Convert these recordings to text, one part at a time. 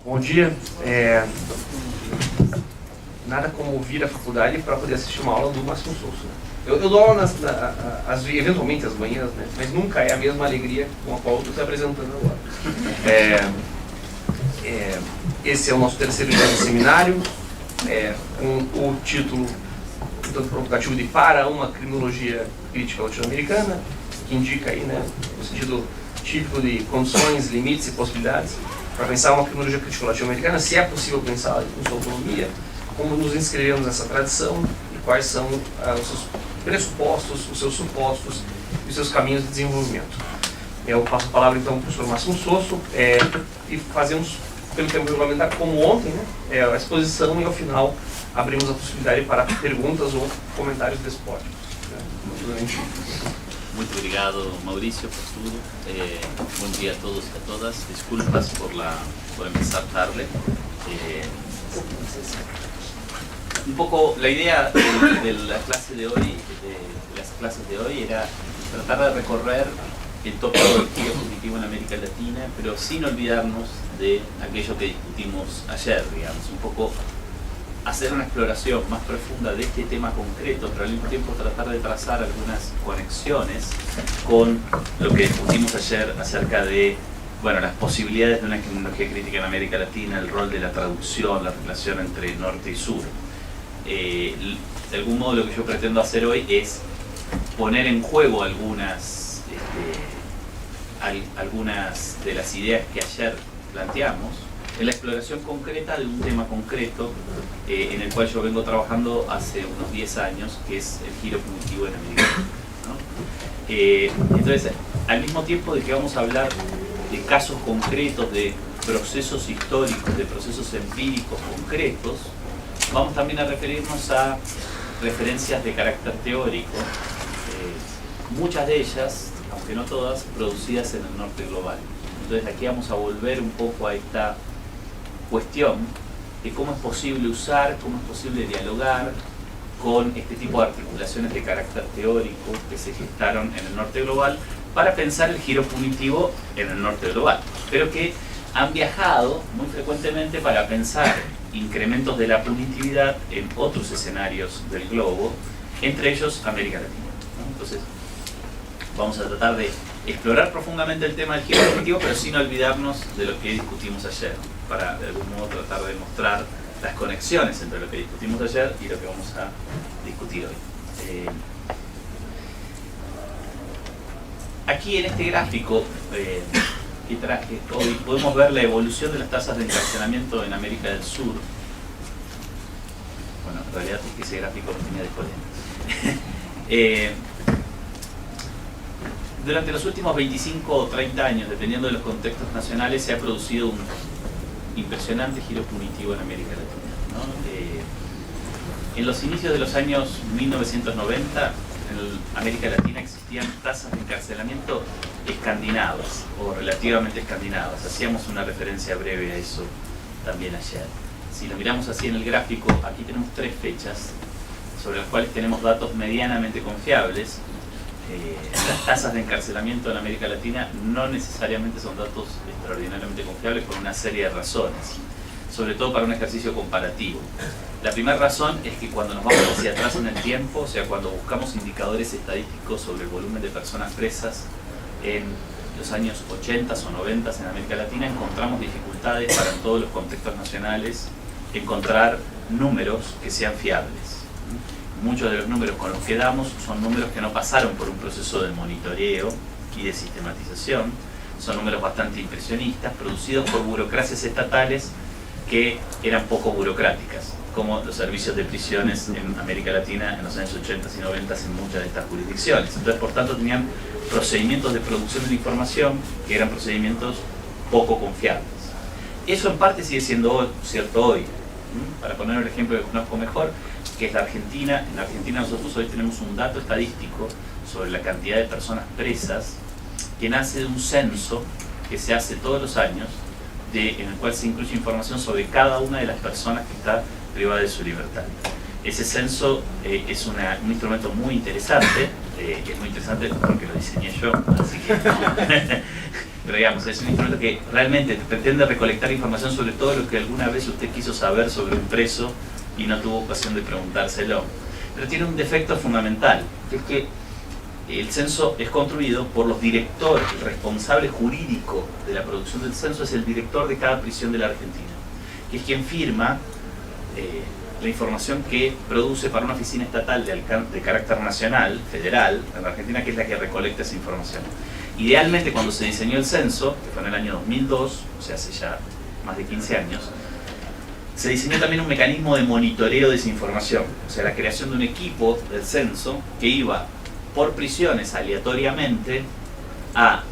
Bom dia. Nada como vir à faculdade para poder assistir uma aula do Máximo Sousso. Né? Eu dou aula eventualmente às manhãs, né? Mas nunca é a mesma alegria com a qual eu estou se apresentando agora. Esse é o nosso terceiro dia de seminário, com o título um tanto provocativo de Para uma Criminologia Crítica Latino-Americana, que indica aí, né, no sentido típico de condições, limites e possibilidades, para pensar uma criminologia crítica latino-americana, se é possível pensar com sua autonomia, como nos inscrevemos nessa tradição e quais são os seus pressupostos, os seus supostos e os seus caminhos de desenvolvimento. Eu passo a palavra então para o professor Máximo Sousso e fazemos, pelo tempo regulamentar, como ontem, né, a exposição e ao final abrimos a possibilidade para perguntas ou comentários despóticos. Muito obrigado, Mauricio, por tudo. Bom dia a todos e a todas. Disculpas por empezar tarde. Un poco la idea de la clase de hoy, de las clases de hoy, era tratar de recorrer el tópico del giro cognitivo en América Latina, pero sin olvidarnos de aquello que discutimos ayer, digamos, un poco hacer una exploración más profunda de este tema concreto, pero al mismo tiempo tratar de trazar algunas conexiones con lo que discutimos ayer acerca de, bueno, las posibilidades de una criminología crítica en América Latina, el rol de la traducción, la relación entre norte y sur. De algún modo lo que yo pretendo hacer hoy es poner en juego algunas de las ideas que ayer planteamos en la exploración concreta de un tema concreto en el cual yo vengo trabajando hace unos 10 años, que es el giro cognitivo en América Latina, ¿no? Entonces, al mismo tiempo de que vamos a hablar de casos concretos, de procesos históricos, de procesos empíricos concretos, vamos también a referirnos a referencias de carácter teórico, muchas de ellas, aunque no todas, producidas en el norte global. Entonces aquí vamos a volver un poco a esta cuestión de cómo es posible usar, cómo es posible dialogar con este tipo de articulaciones de carácter teórico que se gestaron en el norte global para pensar el giro punitivo en el norte global, pero que han viajado muy frecuentemente para pensar incrementos de la punitividad en otros escenarios del globo, entre ellos América Latina, ¿no? Entonces, vamos a tratar de explorar profundamente el tema del giro punitivo, pero sin olvidarnos de lo que discutimos ayer, para de algún modo tratar de mostrar las conexiones entre lo que discutimos ayer y lo que vamos a discutir hoy. Aquí en este gráfico que traje hoy podemos ver la evolución de las tasas de encarcelamiento en América del Sur. Bueno, en realidad es que ese gráfico no tenía después. Durante los últimos 25 o 30 años, dependiendo de los contextos nacionales, se ha producido un impresionante giro punitivo en América Latina, ¿no? En los inicios de los años 1990, en América Latina existían tasas de encarcelamiento escandinavas o relativamente escandinavas. Hacíamos una referencia breve a eso también ayer. Si lo miramos así en el gráfico, aquí tenemos 3 fechas sobre las cuales tenemos datos medianamente confiables. Las tasas de encarcelamiento en América Latina no necesariamente son datos extraordinariamente confiables por una serie de razones, sobre todo para un ejercicio comparativo. La primera razón es que cuando nos vamos hacia atrás en el tiempo, o sea, cuando buscamos indicadores estadísticos sobre el volumen de personas presas en los años 80 o 90 en América Latina, encontramos dificultades para en todos los contextos nacionales encontrar números que sean fiables. Muchos de los números con los que damos son números que no pasaron por un proceso de monitoreo y de sistematización. Son números bastante impresionistas, producidos por burocracias estatales que eran poco burocráticas, como los servicios de prisiones en América Latina en los años 80 y 90 en muchas de estas jurisdicciones. Entonces, por tanto, tenían procedimientos de producción de información que eran procedimientos poco confiables. Eso en parte sigue siendo cierto hoy. Para poner el ejemplo que conozco mejor, que es la Argentina. En la Argentina nosotros hoy tenemos un dato estadístico sobre la cantidad de personas presas que nace de un censo que se hace todos los años, en el cual se incluye información sobre cada una de las personas que está privada de su libertad. Ese censo es un instrumento muy interesante que es muy interesante porque lo diseñé yo, así que... Pero digamos, es un instrumento que realmente pretende recolectar información sobre todo lo que alguna vez usted quiso saber sobre un preso y no tuvo ocasión de preguntárselo. Pero tiene un defecto fundamental, que es que el censo es construido por los directores. El responsable jurídico de la producción del censo es el director de cada prisión de la Argentina, que es quien firma la información que produce para una oficina estatal de carácter nacional, federal, en la Argentina, que es la que recolecta esa información. Idealmente, cuando se diseñó el censo, que fue en el año 2002, o sea, hace ya más de 15 años, se diseñó también un mecanismo de monitoreo de esa información, o sea, la creación de un equipo del censo que iba por prisiones aleatoriamente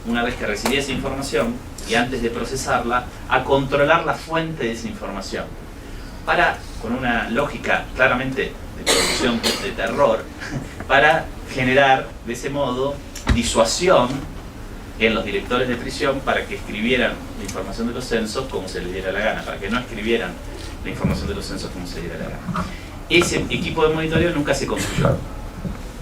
una vez que recibía esa información y antes de procesarla, a controlar la fuente de esa información, con una lógica claramente de producción de terror, para generar de ese modo disuasión en los directores de prisión para que escribieran la información de los censos como se les diera la gana, para que no escribieran la información de los censos como se les diera la gana. Ese equipo de monitoreo nunca se construyó.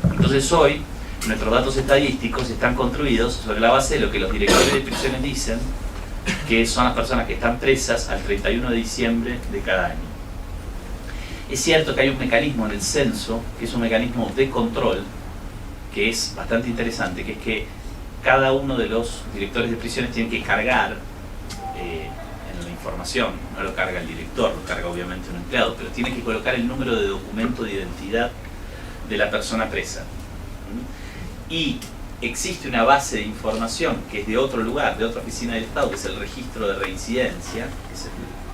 Entonces hoy nuestros datos estadísticos están construidos sobre la base de lo que los directores de prisiones dicen que son las personas que están presas al 31 de diciembre de cada año. Es cierto que hay un mecanismo en el censo, que es un mecanismo de control, que es bastante interesante, que es que cada uno de los directores de prisiones tiene que cargar en la información, no lo carga el director, lo carga obviamente un empleado, pero tiene que colocar el número de documento de identidad de la persona presa. Y existe una base de información que es de otro lugar, de otra oficina del Estado, que es el registro de reincidencia, que es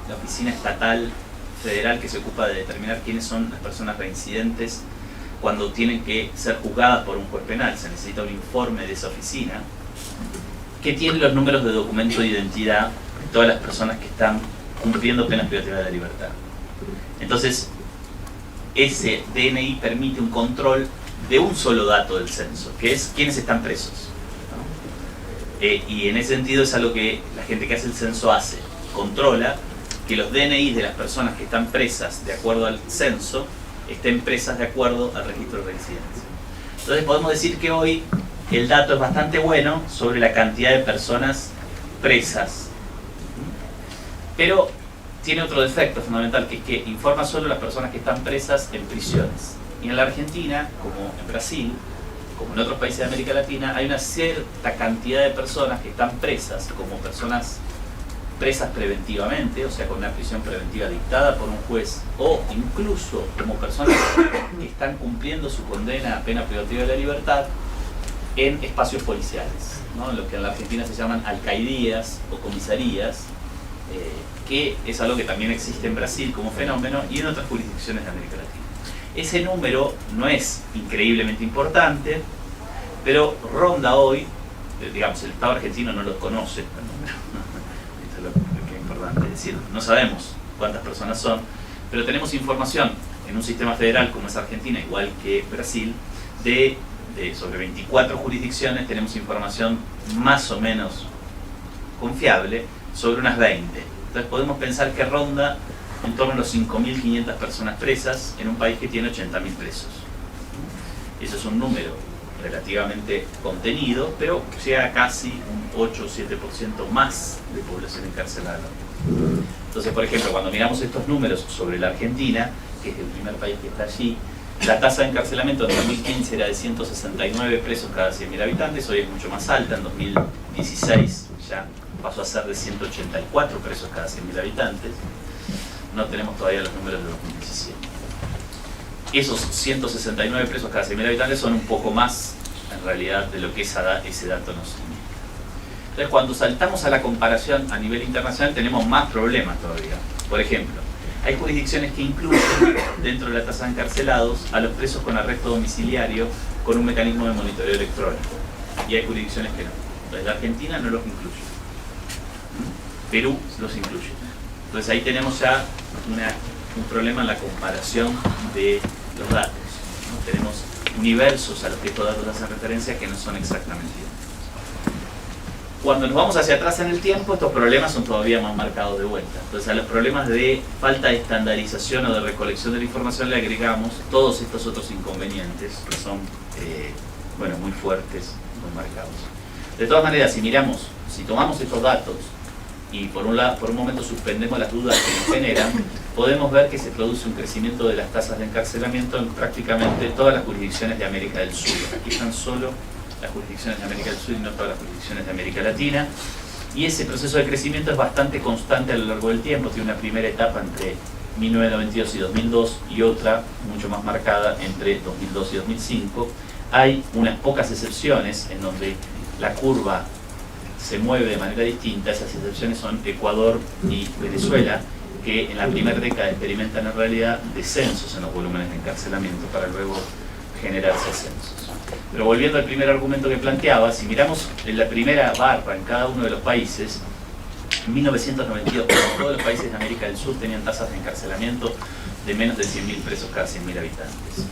la oficina estatal federal que se ocupa de determinar quiénes son las personas reincidentes cuando tienen que ser juzgadas por un juez penal. Se necesita un informe de esa oficina que tiene los números de documento de identidad de todas las personas que están cumpliendo penas privativas de la libertad. Entonces, ese DNI permite un control de un solo dato del censo, que es quiénes están presos, ¿no? Y en ese sentido es algo que la gente que hace el censo hace, controla que los DNI de las personas que están presas de acuerdo al censo estén presas de acuerdo al registro de residencia. Entonces podemos decir que hoy el dato es bastante bueno sobre la cantidad de personas presas, pero tiene otro defecto fundamental, que es que informa solo a las personas que están presas en prisiones. Y en la Argentina, como en Brasil, como en otros países de América Latina, hay una cierta cantidad de personas que están presas como personas presas preventivamente, o sea, con una prisión preventiva dictada por un juez, o incluso como personas que están cumpliendo su condena a pena privativa de la libertad en espacios policiales, ¿no? Lo que en la Argentina se llaman alcaidías o comisarías, que es algo que también existe en Brasil como fenómeno y en otras jurisdicciones de América Latina. Ese número no es increíblemente importante, pero ronda hoy, digamos, el Estado argentino no lo conoce, el número. Lo que es importante, es decir, no sabemos cuántas personas son, pero tenemos información en un sistema federal como es Argentina, igual que Brasil, sobre 24 jurisdicciones. Tenemos información más o menos confiable sobre unas 20. Entonces podemos pensar que ronda en torno a los 5.500 personas presas en un país que tiene 80.000 presos. Eso es un número relativamente contenido, pero llega a casi un 8 o 7% más de población encarcelada. Entonces, por ejemplo, cuando miramos estos números sobre la Argentina, que es el primer país que está allí, la tasa de encarcelamiento en 2015 era de 169 presos cada 100.000 habitantes, hoy es mucho más alta. En 2016 ya pasó a ser de 184 presos cada 100.000 habitantes. No tenemos todavía los números de 2017. Esos 169 presos cada 100.000 habitantes son un poco más, en realidad, de lo que ese dato nos indica. Entonces, cuando saltamos a la comparación a nivel internacional, tenemos más problemas todavía. Por ejemplo, hay jurisdicciones que incluyen dentro de la tasa de encarcelados a los presos con arresto domiciliario con un mecanismo de monitoreo electrónico. Y hay jurisdicciones que no. Entonces, la Argentina no los incluye. Perú los incluye. Entonces, ahí tenemos ya un problema en la comparación de los datos, ¿no? Tenemos universos a los que estos datos hacen referencia que no son exactamente iguales. Cuando nos vamos hacia atrás en el tiempo, estos problemas son todavía más marcados de vuelta. Entonces, a los problemas de falta de estandarización o de recolección de la información le agregamos todos estos otros inconvenientes, que son bueno, muy fuertes, muy marcados. De todas maneras, si tomamos estos datos y por un momento suspendemos las dudas que nos generan, podemos ver que se produce un crecimiento de las tasas de encarcelamiento en prácticamente todas las jurisdicciones de América del Sur. Aquí están solo las jurisdicciones de América del Sur y no todas las jurisdicciones de América Latina. Y ese proceso de crecimiento es bastante constante a lo largo del tiempo. Tiene una primera etapa entre 1992 y 2002 y otra mucho más marcada entre 2002 y 2005. Hay unas pocas excepciones en donde la curva se mueve de manera distinta. Esas excepciones son Ecuador y Venezuela, que en la primera década experimentan en realidad descensos en los volúmenes de encarcelamiento para luego generarse ascensos. Pero volviendo al primer argumento que planteaba, si miramos en la primera barra en cada uno de los países, en 1992 todos los países de América del Sur tenían tasas de encarcelamiento de menos de 100.000 presos cada 100.000 habitantes.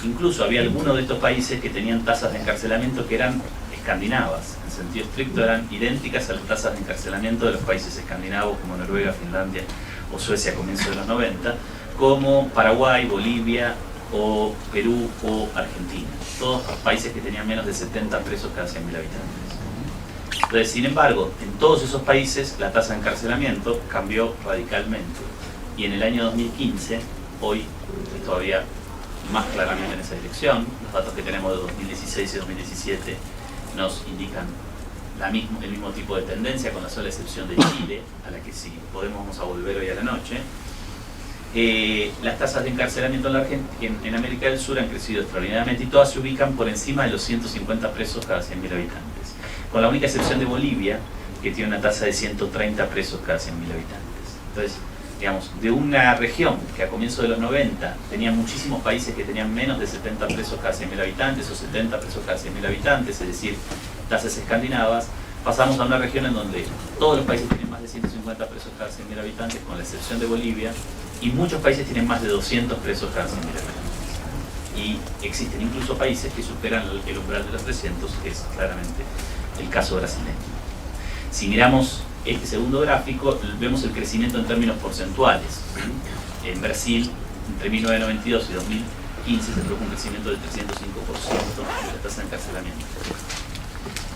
Incluso había algunos de estos países que tenían tasas de encarcelamiento que eran escandinavas, en sentido estricto eran idénticas a las tasas de encarcelamiento de los países escandinavos como Noruega, Finlandia o Suecia a comienzos de los 90, como Paraguay, Bolivia o Perú o Argentina. Todos países que tenían menos de 70 presos cada 100.000 habitantes. Entonces, sin embargo, en todos esos países la tasa de encarcelamiento cambió radicalmente. Y en el año 2015, hoy es todavía más claramente en esa dirección, los datos que tenemos de 2016 y 2017 nos indican el mismo tipo de tendencia, con la sola excepción de Chile, a la que sí vamos a volver hoy a la noche. Las tasas de encarcelamiento en América del Sur han crecido extraordinariamente y todas se ubican por encima de los 150 presos cada 100.000 habitantes, con la única excepción de Bolivia, que tiene una tasa de 130 presos cada 100.000 habitantes. Entonces, digamos, de una región que a comienzos de los 90 tenía muchísimos países que tenían menos de 70 presos cada 100.000 habitantes o 70 presos cada 100.000 habitantes, es decir, tasas escandinavas, pasamos a una región en donde todos los países tienen más de 150 presos cada 100.000 habitantes, con la excepción de Bolivia, y muchos países tienen más de 200 presos cada 100.000 habitantes. Y existen incluso países que superan el umbral de los 300, que es claramente el caso brasileño. Si miramos este segundo gráfico, vemos el crecimiento en términos porcentuales. En Brasil, entre 1992 y 2015 se produjo un crecimiento del 305% de la tasa de encarcelamiento.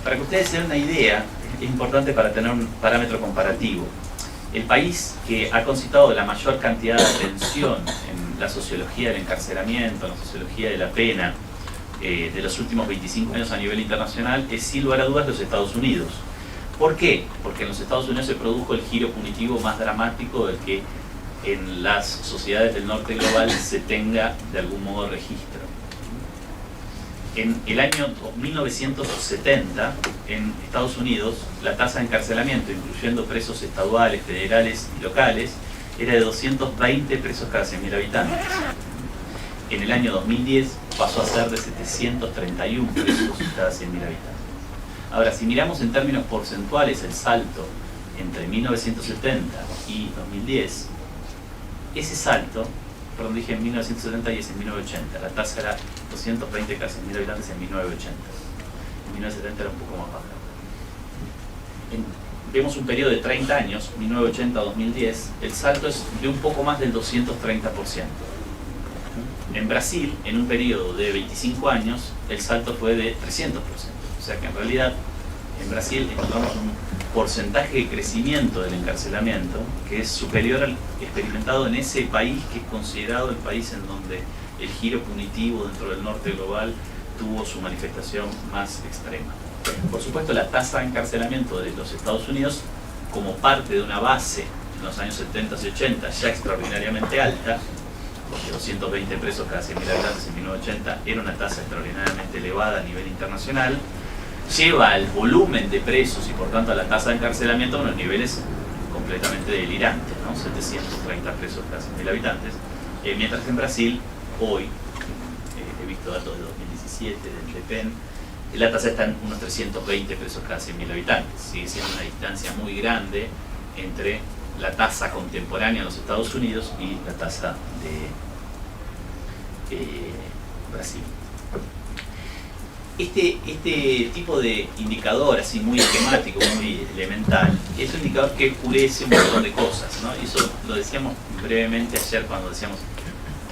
Para que ustedes se den una idea, es importante para tener un parámetro comparativo. El país que ha concitado la mayor cantidad de atención en la sociología del encarcelamiento, en la sociología de la pena, de los últimos 25 años a nivel internacional, es sin lugar a dudas los Estados Unidos. ¿Por qué? Porque en los Estados Unidos se produjo el giro punitivo más dramático del que en las sociedades del norte global se tenga de algún modo registro. En el año 1970, en Estados Unidos, la tasa de encarcelamiento, incluyendo presos estaduales, federales y locales, era de 220 presos cada 100.000 habitantes. En el año 2010 pasó a ser de 731 presos cada 100.000 habitantes. Ahora, si miramos en términos porcentuales el salto entre 1970 y 2010, ese salto, perdón, dije en 1970 y es en 1980, la tasa era 220 cada 100.000 habitantes en 1980. En 1970 era un poco más baja. Vemos un periodo de 30 años, 1980-2010, el salto es de un poco más del 230%. En Brasil, en un periodo de 25 años, el salto fue de 300%. O sea que en realidad en Brasil encontramos un porcentaje de crecimiento del encarcelamiento que es superior al experimentado en ese país que es considerado el país en donde el giro punitivo dentro del norte global tuvo su manifestación más extrema. Por supuesto, la tasa de encarcelamiento de los Estados Unidos, como parte de una base en los años 70 y 80 ya extraordinariamente alta, porque 220 presos cada 100.000 habitantes en 1980 era una tasa extraordinariamente elevada a nivel internacional, lleva al volumen de presos y por tanto a la tasa de encarcelamiento a unos niveles completamente delirantes, ¿no? 730 presos cada 100.000 habitantes, mientras que en Brasil, hoy, he visto datos de 2017 del DEPEN, la tasa está en unos 320 presos cada 100.000 habitantes. Sigue siendo una distancia muy grande entre la tasa contemporánea en los Estados Unidos y la tasa de Brasil. Este tipo de indicador, así muy esquemático, muy elemental, es un indicador que oscurece un montón de cosas, ¿no? Y eso lo decíamos brevemente ayer cuando decíamos,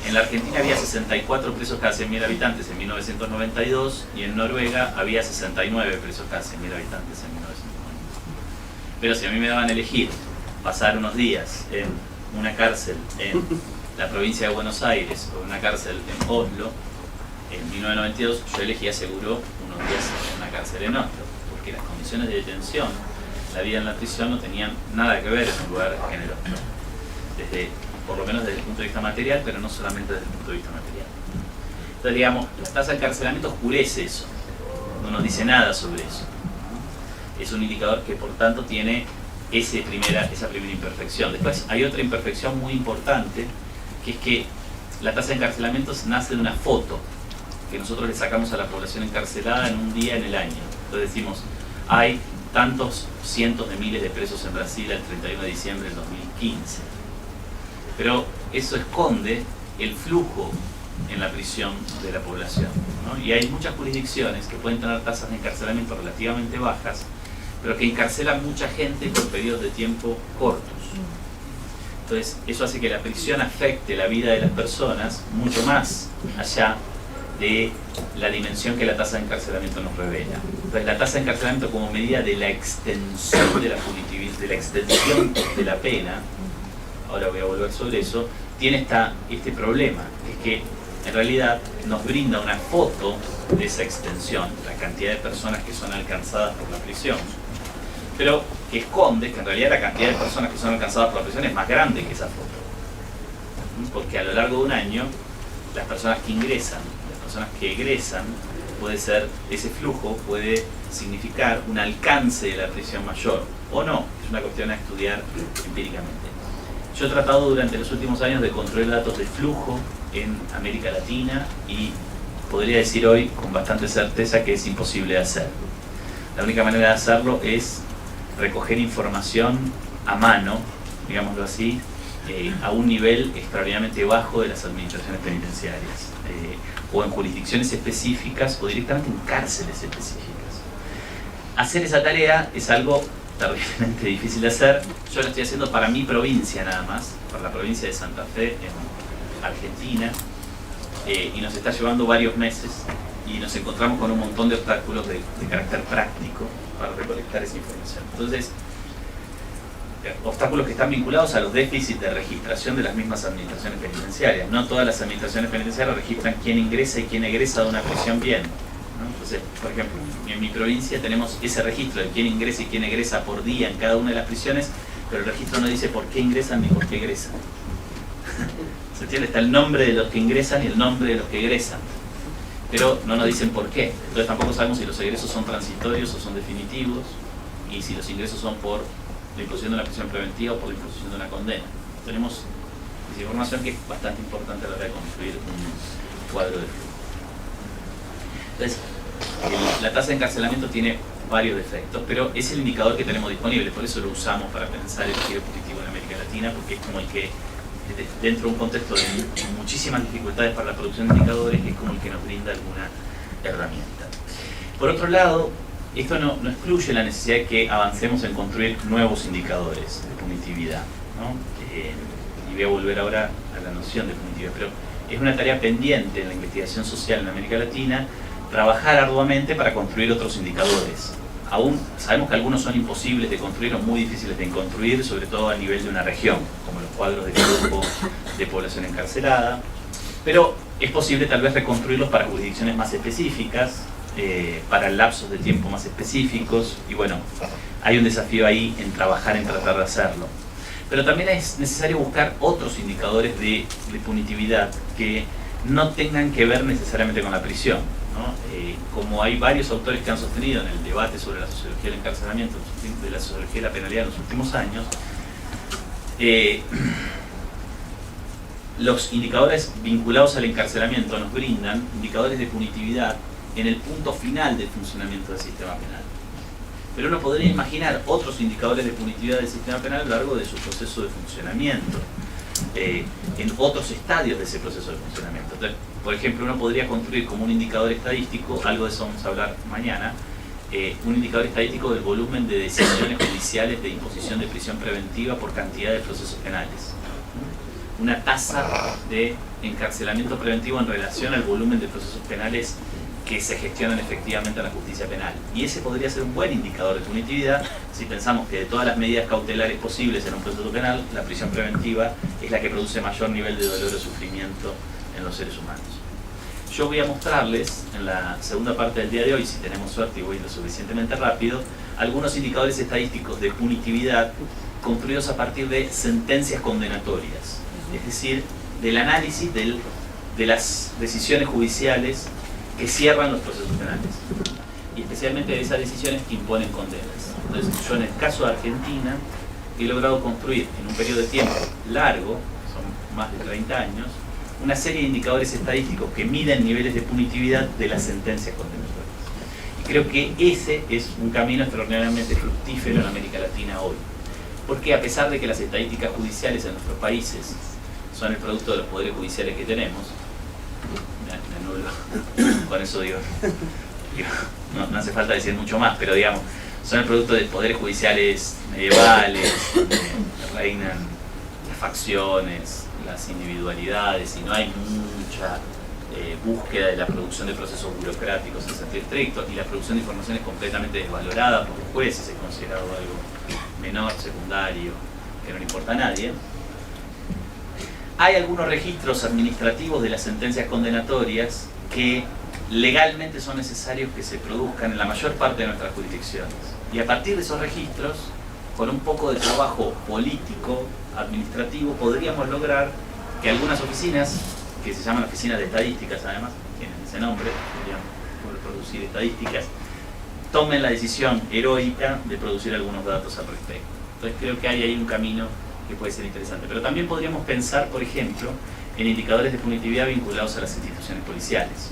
En la Argentina había 64 presos cada 100.000 habitantes en 1992 y en Noruega había 69 presos cada 100.000 habitantes en 1990. Pero si a mí me daban a elegir pasar unos días en una cárcel en la provincia de Buenos Aires o en una cárcel en Oslo, en 1992 yo elegía seguro unos días en una cárcel en Oslo, porque las condiciones de detención, la vida en la prisión no tenían nada que ver en un lugar en el otro. Por lo menos desde el punto de vista material, pero no solamente desde el punto de vista material. Entonces, digamos, la tasa de encarcelamiento oscurece eso, no nos dice nada sobre eso. Es un indicador que, por tanto, tiene esa primera imperfección. Después hay otra imperfección muy importante, que es que la tasa de encarcelamiento nace de una foto que nosotros le sacamos a la población encarcelada en un día en el año. Entonces decimos, hay tantos cientos de miles de presos en Brasil el 31 de diciembre del 2015. Pero eso esconde el flujo en la prisión de la población, ¿no? Y hay muchas jurisdicciones que pueden tener tasas de encarcelamiento relativamente bajas, pero que encarcelan mucha gente por periodos de tiempo cortos. Entonces, eso hace que la prisión afecte la vida de las personas mucho más allá de la dimensión que la tasa de encarcelamiento nos revela. Entonces, la tasa de encarcelamiento como medida de la extensión de la punitividad, de la extensión de la pena, ahora voy a volver sobre eso, tiene este problema, que es que en realidad nos brinda una foto de esa extensión, la cantidad de personas que son alcanzadas por la prisión, pero que esconde que en realidad la cantidad de personas que son alcanzadas por la prisión es más grande que esa foto. Porque a lo largo de un año, las personas que ingresan, las personas que egresan, ese flujo puede significar un alcance de la prisión mayor, o no, es una cuestión a estudiar empíricamente. Yo he tratado durante los últimos años de construir datos de flujo en América Latina y podría decir hoy con bastante certeza que es imposible de hacer. La única manera de hacerlo es recoger información a mano, digámoslo así, a un nivel extraordinariamente bajo de las administraciones penitenciarias, o en jurisdicciones específicas o directamente en cárceles específicas. Hacer esa tarea es algo terriblemente difícil de hacer. Yo lo estoy haciendo para mi provincia nada más, para la provincia de Santa Fe en Argentina, y nos está llevando varios meses y nos encontramos con un montón de obstáculos de carácter práctico para recolectar esa información. Entonces, obstáculos que están vinculados a los déficits de registración de las mismas administraciones penitenciarias. No todas las administraciones penitenciarias registran quién ingresa y quién egresa de una prisión bien, ¿no? Entonces, por ejemplo, en mi provincia tenemos ese registro de quién ingresa y quién egresa por día en cada una de las prisiones, pero el registro no dice por qué ingresan ni por qué egresan. ¿Se entiende? Está el nombre de los que ingresan y el nombre de los que egresan, pero no nos dicen por qué. Entonces tampoco sabemos si los egresos son transitorios o son definitivos, y si los ingresos son por la imposición de una prisión preventiva o por la imposición de una condena. Tenemos esa información que es bastante importante a la hora de construir un cuadro de flujo. Entonces, la tasa de encarcelamiento tiene varios defectos, pero es el indicador que tenemos disponible, por eso lo usamos para pensar el giro positivo en América Latina, porque es como el que, dentro de un contexto de muchísimas dificultades para la producción de indicadores, es como el que nos brinda alguna herramienta. Por otro lado, esto no excluye la necesidad de que avancemos en construir nuevos indicadores de punitividad, ¿no? Y voy a volver ahora a la noción de punitividad, pero es una tarea pendiente en la investigación social en América Latina trabajar arduamente para construir otros indicadores. Aún sabemos que algunos son imposibles de construir o muy difíciles de construir, sobre todo a nivel de una región, como los cuadros de flujo de población encarcelada, pero es posible tal vez reconstruirlos para jurisdicciones más específicas, para lapsos de tiempo más específicos, y bueno, hay un desafío ahí en trabajar en tratar de hacerlo. Pero también es necesario buscar otros indicadores de punitividad que no tengan que ver necesariamente con la prisión, ¿no? Como hay varios autores que han sostenido en el debate sobre la sociología del encarcelamiento, de la sociología de la penalidad en los últimos años, los indicadores vinculados al encarcelamiento nos brindan indicadores de punitividad en el punto final del funcionamiento del sistema penal. Pero uno podría imaginar otros indicadores de punitividad del sistema penal a lo largo de su proceso de funcionamiento, en otros estadios de ese proceso de funcionamiento. Entonces, por ejemplo, uno podría construir como un indicador estadístico, algo de eso vamos a hablar mañana, un indicador estadístico del volumen de decisiones judiciales de imposición de prisión preventiva por cantidad de procesos penales. una tasa de encarcelamiento preventivo en relación al volumen de procesos penales que se gestionan efectivamente en la justicia penal. Y ese podría ser un buen indicador de punitividad si pensamos que de todas las medidas cautelares posibles en un proceso penal, la prisión preventiva es la que produce mayor nivel de dolor o sufrimiento en los seres humanos. Yo voy a mostrarles en la segunda parte del día de hoy, si tenemos suerte y voy lo suficientemente rápido, algunos indicadores estadísticos de punitividad construidos a partir de sentencias condenatorias, es decir, del análisis de las decisiones judiciales que cierran los procesos penales y especialmente de esas decisiones que imponen condenas. Entonces, yo en el caso de Argentina he logrado construir en un periodo de tiempo largo, son más de 30 años, una serie de indicadores estadísticos que miden niveles de punitividad de las sentencias condenatorias. Y creo que ese es un camino extraordinariamente fructífero en América Latina hoy. Porque a pesar de que las estadísticas judiciales en nuestros países son el producto de los poderes judiciales que tenemos, me anulo, con eso digo, no hace falta decir mucho más, pero digamos, son el producto de poderes judiciales medievales, donde reinan las facciones, las individualidades, y no hay mucha búsqueda de la producción de procesos burocráticos en sentido estricto, y la producción de información es completamente desvalorada por los jueces, es considerado algo menor, secundario, que no le importa a nadie. Hay algunos registros administrativos de las sentencias condenatorias que legalmente son necesarios que se produzcan en la mayor parte de nuestras jurisdicciones. Y a partir de esos registros, con un poco de trabajo político, administrativo, podríamos lograr que algunas oficinas, que se llaman oficinas de estadísticas además, tienen ese nombre, podrían producir estadísticas, tomen la decisión heroica de producir algunos datos al respecto. Entonces creo que hay ahí un camino que puede ser interesante. Pero también podríamos pensar, por ejemplo, en indicadores de punitividad vinculados a las instituciones policiales.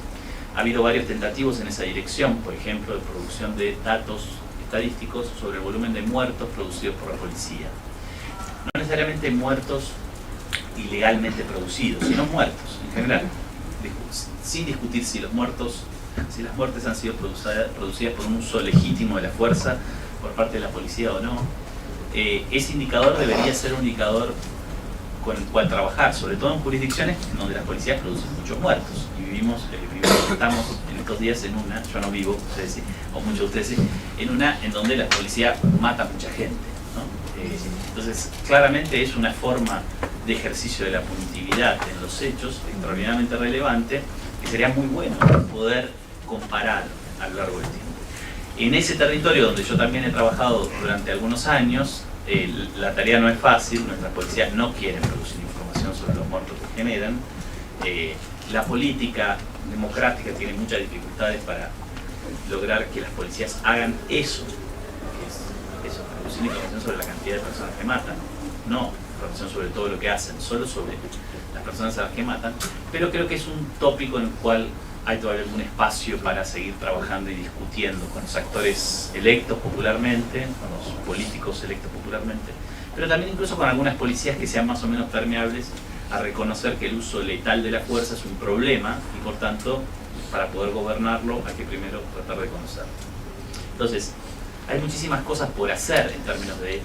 Ha habido varios tentativos en esa dirección, por ejemplo, de producción de datos estadísticos sobre el volumen de muertos producidos por la policía. No necesariamente muertos ilegalmente producidos, sino muertos en general, sin discutir si las muertes han sido producidas por un uso legítimo de la fuerza por parte de la policía o no. Ese indicador debería ser un indicador con el cual trabajar, sobre todo en jurisdicciones donde las policías producen muchos muertos. Y estamos en estos días en una, yo no vivo, ustedes sí, o muchos de ustedes sí, en una en donde la policía mata a mucha gente, ¿no? Entonces, claramente es una forma de ejercicio de la punitividad en los hechos extraordinariamente relevante, que sería muy bueno poder comparar a lo largo del tiempo. En ese territorio donde yo también he trabajado durante algunos años, la tarea no es fácil, nuestras policías no quieren producir información sobre los muertos que generan. La política democrática tiene muchas dificultades para lograr que las policías hagan eso, que es eso, producir información sobre la cantidad de personas que matan, no información sobre todo lo que hacen, solo sobre las personas a las que matan, pero creo que es un tópico en el cual hay todavía algún espacio para seguir trabajando y discutiendo con los actores electos popularmente, con los políticos electos popularmente, pero también incluso con algunas policías que sean más o menos permeables a reconocer que el uso letal de la fuerza es un problema y por tanto, para poder gobernarlo hay que primero tratar de conocerlo. Entonces, hay muchísimas cosas por hacer en términos de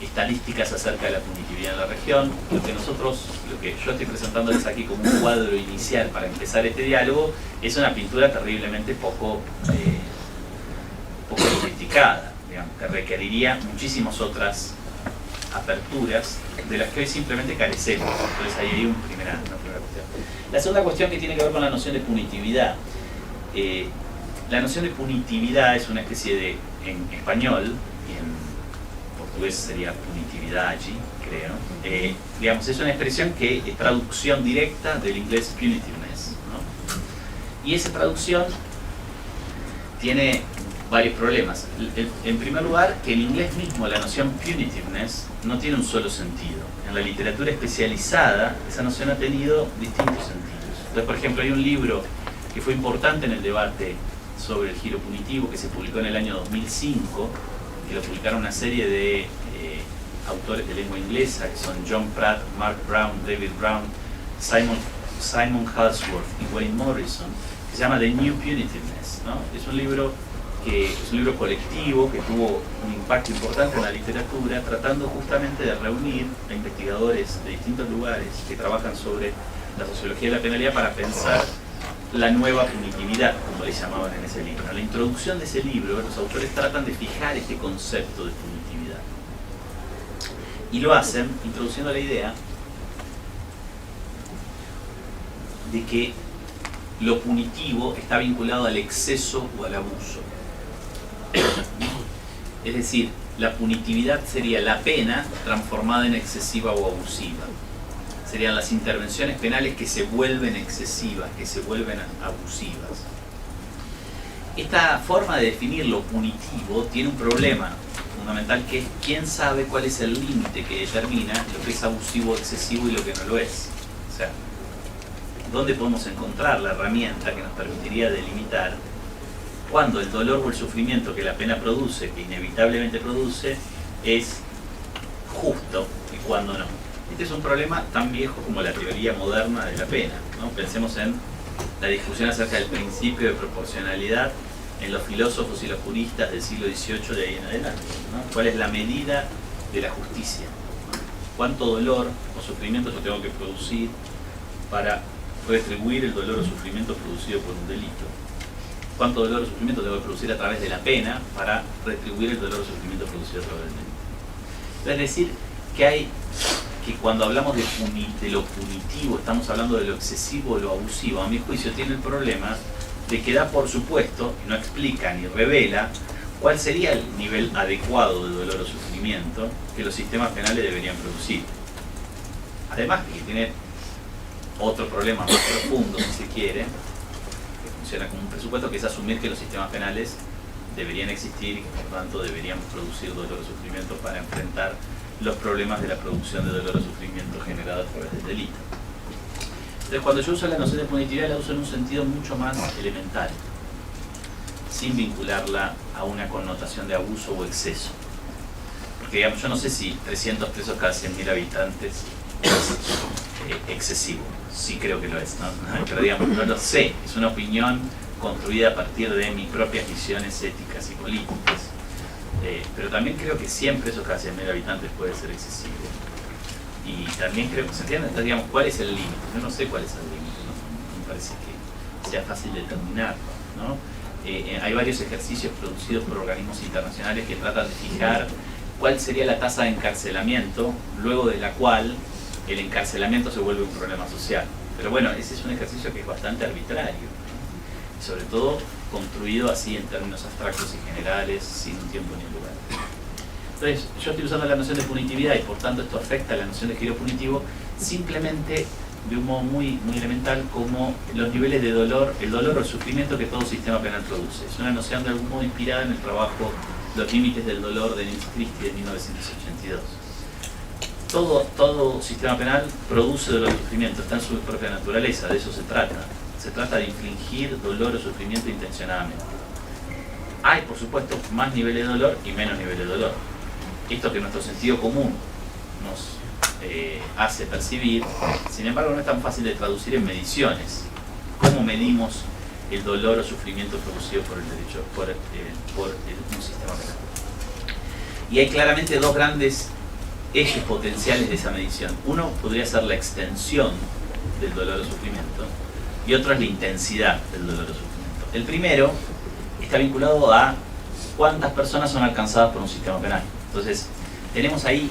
estadísticas acerca de la punitividad en la región. Lo que yo estoy presentándoles aquí como un cuadro inicial para empezar este diálogo es una pintura terriblemente poco sofisticada, digamos, que requeriría muchísimas otras aperturas de las que hoy simplemente carecemos. Entonces ahí hay una primera cuestión. La segunda cuestión que tiene que ver con la noción de punitividad. La noción de punitividad es una especie de, en español y en portugués sería punitividad allí, creo. Digamos, es una expresión que es traducción directa del inglés punitiveness, ¿no? Y esa traducción tiene varios problemas. En primer lugar, que en inglés mismo la noción punitiveness no tiene un solo sentido. En la literatura especializada, esa noción ha tenido distintos sentidos. Entonces, por ejemplo, hay un libro que fue importante en el debate sobre el giro punitivo que se publicó en el año 2005, que lo publicaron una serie de autores de lengua inglesa, que son John Pratt, Mark Brown, David Brown, Simon Halsworth y Wayne Morrison, que se llama The New Punitiveness, ¿no? Es un libro que es un libro colectivo que tuvo un impacto importante en la literatura, tratando justamente de reunir a investigadores de distintos lugares que trabajan sobre la sociología de la penalidad para pensar la nueva punitividad, como le llamaban en ese libro. En la introducción de ese libro, los autores tratan de fijar este concepto de punitividad. Y lo hacen introduciendo la idea de que lo punitivo está vinculado al exceso o al abuso. Es decir, la punitividad sería la pena transformada en excesiva o abusiva. Serían las intervenciones penales que se vuelven excesivas, que se vuelven abusivas. Esta forma de definir lo punitivo tiene un problema fundamental, que es quién sabe cuál es el límite que determina lo que es abusivo o excesivo y lo que no lo es. O sea, ¿dónde podemos encontrar la herramienta que nos permitiría delimitar cuando el dolor o el sufrimiento que la pena produce, que inevitablemente produce, es justo y cuando no? Este es un problema tan viejo como la teoría moderna de la pena, ¿no? Pensemos en la discusión acerca del principio de proporcionalidad en los filósofos y los juristas del siglo XVIII de ahí en adelante, ¿no? ¿Cuál es la medida de la justicia? ¿Cuánto dolor o sufrimiento yo tengo que producir para retribuir el dolor o sufrimiento producido por un delito? ¿Cuánto dolor o sufrimiento tengo que producir a través de la pena para retribuir el dolor o sufrimiento producido a través del delito? Es decir, que cuando hablamos de lo punitivo, estamos hablando de lo excesivo o lo abusivo. A mi juicio tiene el problema de que da por supuesto, y no explica ni revela, cuál sería el nivel adecuado de dolor o sufrimiento que los sistemas penales deberían producir. Además de que tiene otro problema más profundo, si se quiere, que funciona como un presupuesto, que es asumir que los sistemas penales deberían existir y que por tanto deberían producir dolor o sufrimiento para enfrentar los problemas de la producción de dolor o sufrimiento generado a través del delito. Entonces, cuando yo uso la noción de punitividad, la uso en un sentido mucho más elemental, sin vincularla a una connotación de abuso o exceso. Porque, digamos, yo no sé si 300 presos cada 100.000 habitantes es excesivo. Sí creo que lo es, ¿no? Pero, digamos, no lo sé. Es una opinión construida a partir de mis propias visiones éticas y políticas. Pero también creo que 100 presos cada 100.000 habitantes puede ser excesivo. Y también creo que se entiende. Entonces, digamos, ¿cuál es el límite? Yo no sé cuál es el límite, no me parece que sea fácil determinarlo, ¿no? Hay varios ejercicios producidos por organismos internacionales que tratan de fijar cuál sería la tasa de encarcelamiento, luego de la cual el encarcelamiento se vuelve un problema social. Pero bueno, ese es un ejercicio que es bastante arbitrario, y sobre todo construido así en términos abstractos y generales, sin un tiempo ni un lugar. Entonces, yo estoy usando la noción de punitividad y por tanto esto afecta a la noción de giro punitivo simplemente de un modo muy elemental, como los niveles de dolor, el dolor o el sufrimiento que todo sistema penal produce. Es una noción de algún modo inspirada en el trabajo Los límites del dolor de Nils Christie de 1982. Todo sistema penal produce dolor y sufrimiento, está en su propia naturaleza, de eso se trata. Se trata de infligir dolor o sufrimiento intencionadamente. Hay, por supuesto, más niveles de dolor y menos niveles de dolor. Esto que nuestro sentido común nos hace percibir, sin embargo, no es tan fácil de traducir en mediciones. ¿Cómo medimos el dolor o sufrimiento producido por el derecho, por un sistema penal? Y hay claramente dos grandes ejes potenciales de esa medición. Uno podría ser la extensión del dolor o sufrimiento, y otro es la intensidad del dolor o sufrimiento. El primero está vinculado a cuántas personas son alcanzadas por un sistema penal. Entonces, tenemos ahí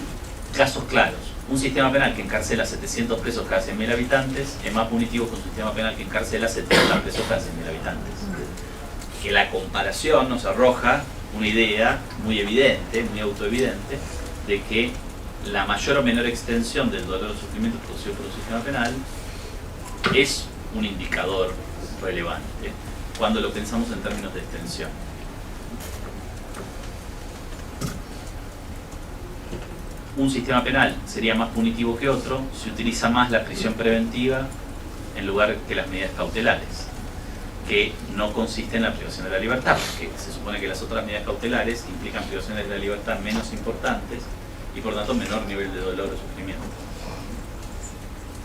casos claros. Un sistema penal que encarcela 700 presos cada 100.000 habitantes es más punitivo que un sistema penal que encarcela 70 presos cada 100.000 habitantes. Que la comparación nos arroja una idea muy evidente, muy autoevidente, de que la mayor o menor extensión del dolor o sufrimiento producido por un sistema penal es un indicador relevante cuando lo pensamos en términos de extensión. Un sistema penal sería más punitivo que otro si utiliza más la prisión preventiva en lugar que las medidas cautelares, que no consiste en la privación de la libertad, porque se supone que las otras medidas cautelares implican privaciones de la libertad menos importantes y por tanto menor nivel de dolor o sufrimiento.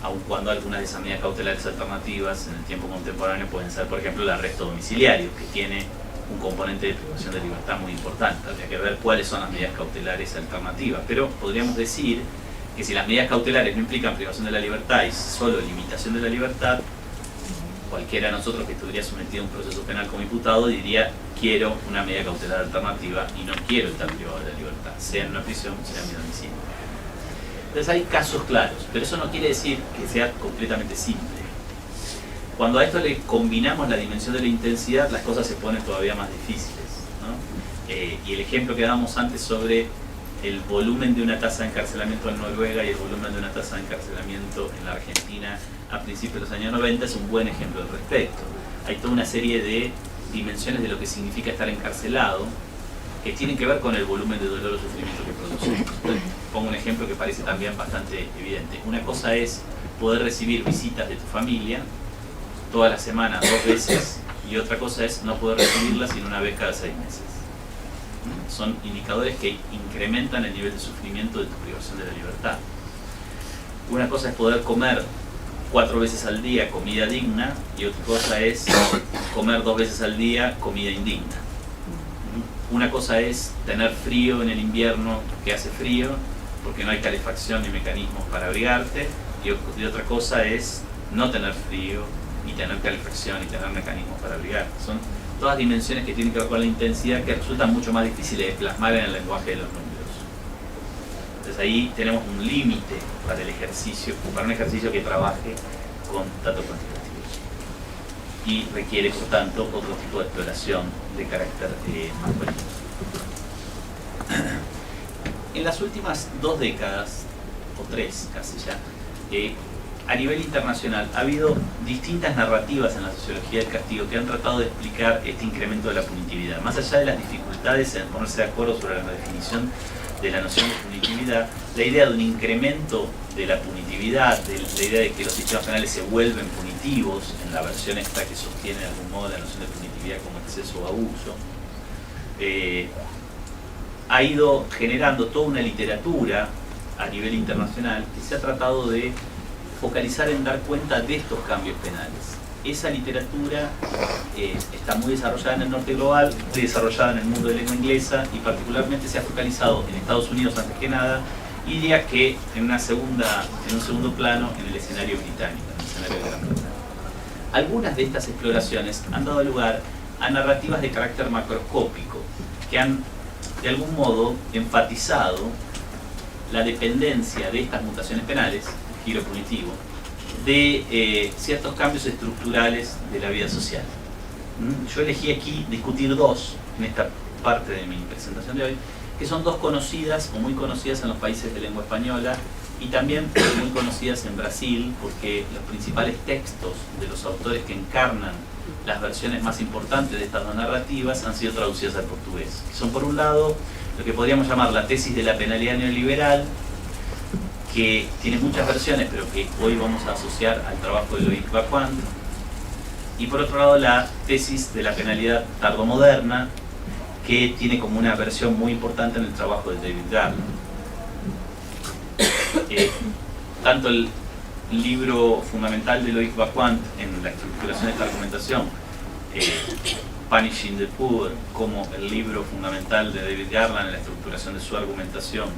Aun cuando algunas de esas medidas cautelares alternativas en el tiempo contemporáneo pueden ser, por ejemplo, el arresto domiciliario, que tiene un componente de privación de libertad muy importante. Habría que ver cuáles son las medidas cautelares alternativas, pero podríamos decir que si las medidas cautelares no implican privación de la libertad y solo limitación de la libertad, cualquiera de nosotros que estuviera sometido a un proceso penal como imputado diría: quiero una medida cautelar alternativa y no quiero estar privado de la libertad, sea en una prisión, sea en mi domicilio. Entonces hay casos claros, pero eso no quiere decir que sea completamente simple. Cuando a esto le combinamos la dimensión de la intensidad, las cosas se ponen todavía más difíciles, ¿no? Y el ejemplo que damos antes sobre el volumen de una tasa de encarcelamiento en Noruega y el volumen de una tasa de encarcelamiento en la Argentina a principios de los años 90 es un buen ejemplo al respecto. Hay toda una serie de dimensiones de lo que significa estar encarcelado que tienen que ver con el volumen de dolor o sufrimiento que producimos. Entonces, pongo un ejemplo que parece también bastante evidente. Una cosa es poder recibir visitas de tu familia todas las semanas, 2 veces, y otra cosa es no poder recibirlas sino una vez cada 6 meses. Son indicadores que incrementan el nivel de sufrimiento de tu privación de la libertad. Una cosa es poder comer 4 veces al día comida digna y otra cosa es comer 2 veces al día comida indigna. Una cosa es tener frío en el invierno que hace frío porque no hay calefacción ni mecanismos para abrigarte, y otra cosa es no tener frío ni tener calefacción ni tener mecanismos para abrigarte. Son todas dimensiones que tienen que ver con la intensidad que resultan mucho más difíciles de plasmar en el lenguaje de los números. Entonces ahí tenemos un límite para el ejercicio, para un ejercicio que trabaje con datos cuantitativos y requiere por tanto otro tipo de exploración de carácter más político. En las últimas 2 décadas, o 3 casi ya, a nivel internacional ha habido distintas narrativas en la sociología del castigo que han tratado de explicar este incremento de la punitividad. Más allá de las dificultades en ponerse de acuerdo sobre la definición de la noción de punitividad, la idea de un incremento de la punitividad, de la idea de que los sistemas penales se vuelven punitivos, en la versión esta que sostiene de algún modo la noción de punitividad como exceso o abuso, ha ido generando toda una literatura a nivel internacional que se ha tratado de focalizar en dar cuenta de estos cambios penales. Esa literatura está muy desarrollada en el norte global, muy desarrollada en el mundo de lengua inglesa y particularmente se ha focalizado en Estados Unidos antes que nada, y diría que en un segundo plano en el escenario británico, en el escenario de Gran Bretaña. Algunas de estas exploraciones han dado lugar a narrativas de carácter macroscópico que han de algún modo enfatizado la dependencia de estas mutaciones penales, giro punitivo, de ciertos cambios estructurales de la vida social. Yo elegí aquí discutir 2 en esta parte de mi presentación de hoy, que son 2 conocidas o muy conocidas en los países de lengua española y también muy conocidas en Brasil, porque los principales textos de los autores que encarnan las versiones más importantes de estas 2 narrativas han sido traducidas al portugués. Son por un lado lo que podríamos llamar la tesis de la penalidad neoliberal, que tiene muchas versiones, pero que hoy vamos a asociar al trabajo de Loïc Wacquant, y por otro lado la tesis de la penalidad tardomoderna, que tiene como una versión muy importante en el trabajo de David Garland. Tanto el libro fundamental de Loïc Wacquant en la estructuración de esta argumentación, Punishing the Poor, como el libro fundamental de David Garland en la estructuración de su argumentación,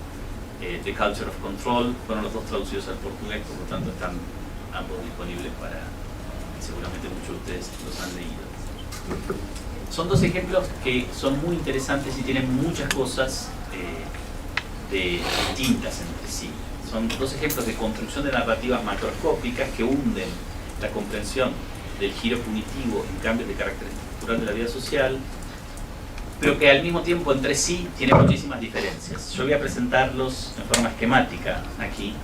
The Culture of Control, fueron los 2 traducidos al portugués, por lo tanto están ambos disponibles para, y seguramente muchos de ustedes los han leído. Son 2 ejemplos que son muy interesantes y tienen muchas cosas distintas entre sí. Son 2 ejemplos de construcción de narrativas macroscópicas que hunden la comprensión del giro punitivo en cambios de carácter estructural de la vida social, pero que al mismo tiempo entre sí tienen muchísimas diferencias. Yo voy a presentarlos en forma esquemática aquí,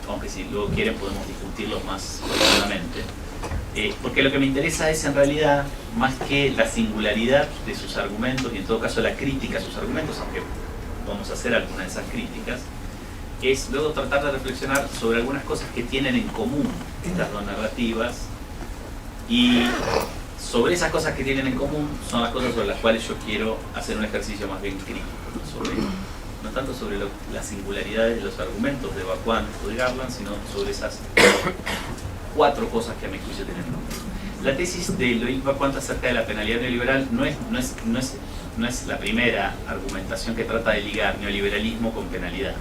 aunque si luego quieren podemos discutirlos más profundamente, porque lo que me interesa es en realidad, más que la singularidad de sus argumentos y en todo caso la crítica a sus argumentos, aunque vamos a hacer algunas de esas críticas, es luego tratar de reflexionar sobre algunas cosas que tienen en común estas 2 narrativas, y sobre esas cosas que tienen en común son las cosas sobre las cuales yo quiero hacer un ejercicio más bien crítico, no tanto sobre las singularidades de los argumentos de Wacquant o de Garland, sino sobre esas 4 cosas que a mi juicio tienen en común. La tesis de Loïc Wacquant acerca de la penalidad neoliberal no es la primera argumentación que trata de ligar neoliberalismo con penalidad.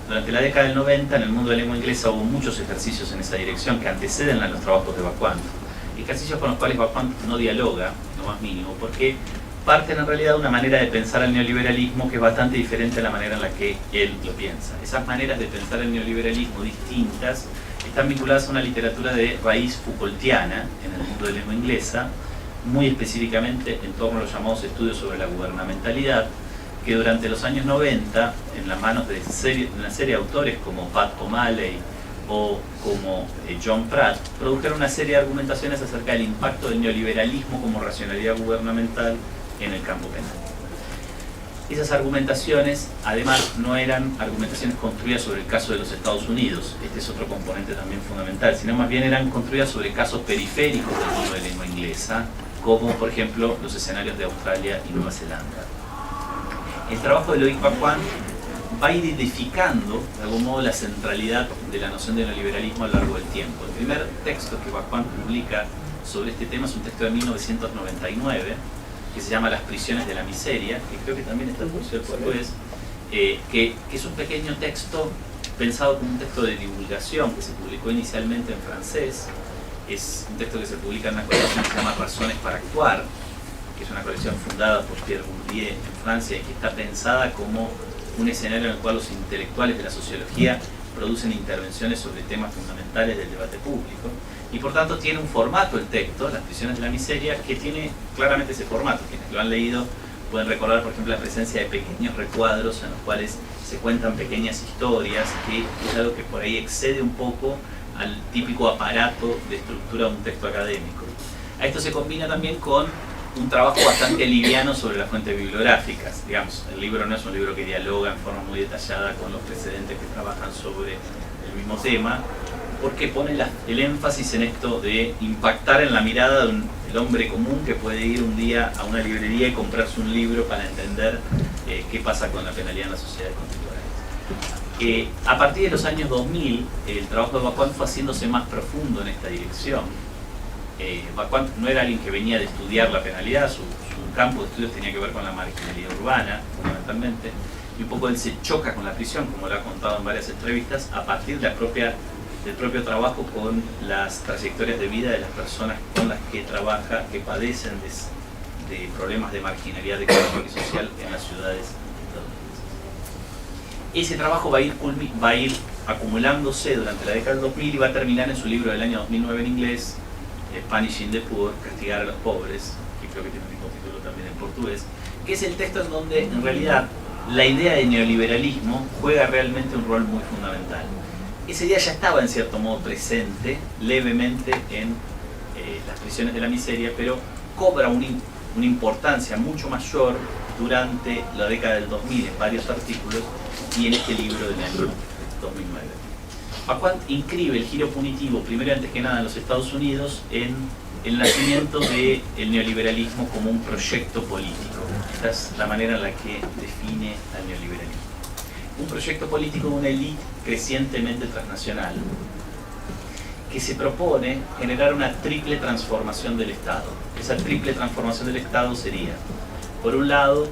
Durante la década del 90, en el mundo de la lengua inglesa hubo muchos ejercicios en esa dirección que anteceden a los trabajos de Wacquant. Ejercicios con los cuales Wacquant no dialoga, lo más mínimo, porque parten en realidad de una manera de pensar el neoliberalismo que es bastante diferente a la manera en la que él lo piensa. Esas maneras de pensar el neoliberalismo distintas están vinculadas a una literatura de raíz Foucaultiana en el mundo de la lengua inglesa, muy específicamente en torno a los llamados estudios sobre la gubernamentalidad, que durante los años 90, en las manos de una serie de autores como Pat O'Malley o como John Pratt, produjeron una serie de argumentaciones acerca del impacto del neoliberalismo como racionalidad gubernamental en el campo penal. Esas argumentaciones, además, no eran argumentaciones construidas sobre el caso de los Estados Unidos, este es otro componente también fundamental, sino más bien eran construidas sobre casos periféricos del mundo de la lengua inglesa, como por ejemplo los escenarios de Australia y Nueva Zelanda. El trabajo de Loïc Wacquant va a ir edificando, de algún modo, la centralidad de la noción de neoliberalismo a lo largo del tiempo. El primer texto que Wacquant publica sobre este tema es un texto de 1999, que se llama Las prisiones de la miseria, que creo que también está traducido al portugués, que es un pequeño texto pensado como un texto de divulgación que se publicó inicialmente en francés. Es un texto que se publica en una colección que se llama Razones para actuar, que es una colección fundada por Pierre Bourdieu en Francia y que está pensada como un escenario en el cual los intelectuales de la sociología producen intervenciones sobre temas fundamentales del debate público. Y por tanto tiene un formato el texto, Las prisiones de la miseria, que tiene claramente ese formato. Quienes lo han leído pueden recordar, por ejemplo, la presencia de pequeños recuadros en los cuales se cuentan pequeñas historias, que es algo que por ahí excede un poco al típico aparato de estructura de un texto académico. A esto se combina también con un trabajo bastante liviano sobre las fuentes bibliográficas. Digamos, el libro no es un libro que dialoga en forma muy detallada con los precedentes que trabajan sobre el mismo tema, porque pone el énfasis en esto de impactar en la mirada del hombre común que puede ir un día a una librería y comprarse un libro para entender qué pasa con la penalidad en la sociedad contemporánea. A partir de los años 2000, el trabajo de Wacquant fue haciéndose más profundo en esta dirección. Wacquant no era alguien que venía de estudiar la penalidad, su campo de estudios tenía que ver con la marginalidad urbana, fundamentalmente, y un poco él se choca con la prisión, como lo ha contado en varias entrevistas, a partir de del propio trabajo con las trayectorias de vida de las personas con las que trabaja, que padecen de problemas de marginalidad económica y social en las ciudades estadounidenses. Ese trabajo va a ir acumulándose durante la década del 2000 y va a terminar en su libro del año 2009 en inglés, Punishing the Poor, Castigar a los Pobres, que creo que tiene el mismo título también en portugués, que es el texto en donde en realidad la idea de neoliberalismo juega realmente un rol muy fundamental. Ese día ya estaba en cierto modo presente, levemente, en Las prisiones de la miseria, pero cobra una importancia mucho mayor durante la década del 2000 en varios artículos y en este libro del año 2009. Wacquant inscribe el giro punitivo, primero y antes que nada en los Estados Unidos, en el nacimiento del neoliberalismo como un proyecto político. Esta es la manera en la que define al neoliberalismo. Un proyecto político de una élite crecientemente transnacional que se propone generar una triple transformación del Estado. Esa triple transformación del Estado sería, por un lado,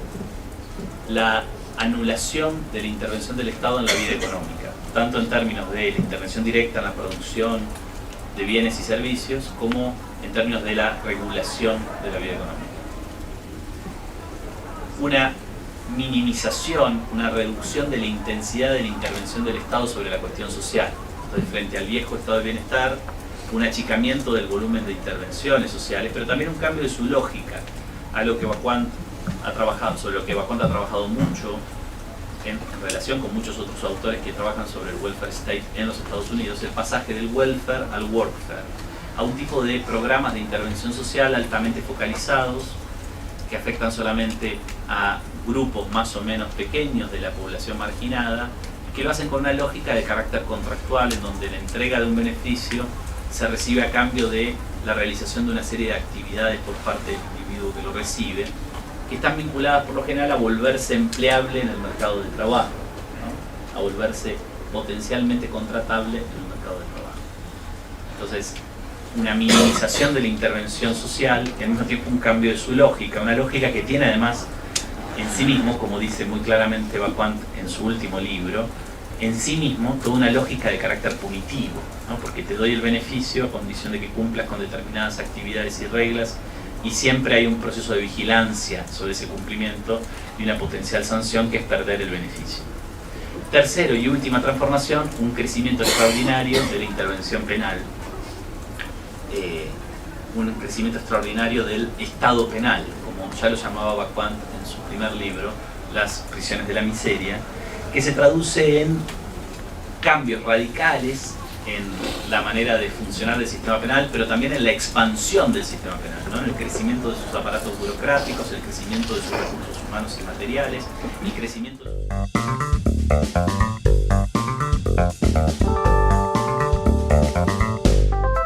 la anulación de la intervención del Estado en la vida económica, tanto en términos de la intervención directa en la producción de bienes y servicios, como en términos de la regulación de la vida económica. Una minimización, una reducción de la intensidad de la intervención del Estado sobre la cuestión social. Entonces, frente al viejo estado de bienestar, un achicamiento del volumen de intervenciones sociales, pero también un cambio de su lógica, a lo que Wacquant ha trabajado, sobre lo que Wacquant ha trabajado mucho en relación con muchos otros autores que trabajan sobre el welfare state en los Estados Unidos, el pasaje del welfare al workfare, a un tipo de programas de intervención social altamente focalizados, que afectan solamente a grupos más o menos pequeños de la población marginada, que lo hacen con una lógica de carácter contractual, en donde la entrega de un beneficio se recibe a cambio de la realización de una serie de actividades por parte del individuo que lo recibe, que están vinculadas por lo general a volverse empleable en el mercado de trabajo, ¿no? A volverse potencialmente contratable en el mercado de trabajo. Entonces, una minimización de la intervención social y al mismo tiempo un cambio de su lógica, una lógica que tiene además en sí mismo, como dice muy claramente Bacquant en su último libro, en sí mismo toda una lógica de carácter punitivo, ¿no? Porque te doy el beneficio a condición de que cumplas con determinadas actividades y reglas, y siempre hay un proceso de vigilancia sobre ese cumplimiento y una potencial sanción que es perder el beneficio. Tercero y última transformación, un crecimiento extraordinario de la intervención penal, un crecimiento extraordinario del Estado penal, como ya lo llamaba Bacquant en su primer libro, Las prisiones de la miseria, que se traduce en cambios radicales en la manera de funcionar del sistema penal, pero también en la expansión del sistema penal, ¿no? En el crecimiento de sus aparatos burocráticos, el crecimiento de sus recursos humanos y materiales, el crecimiento de...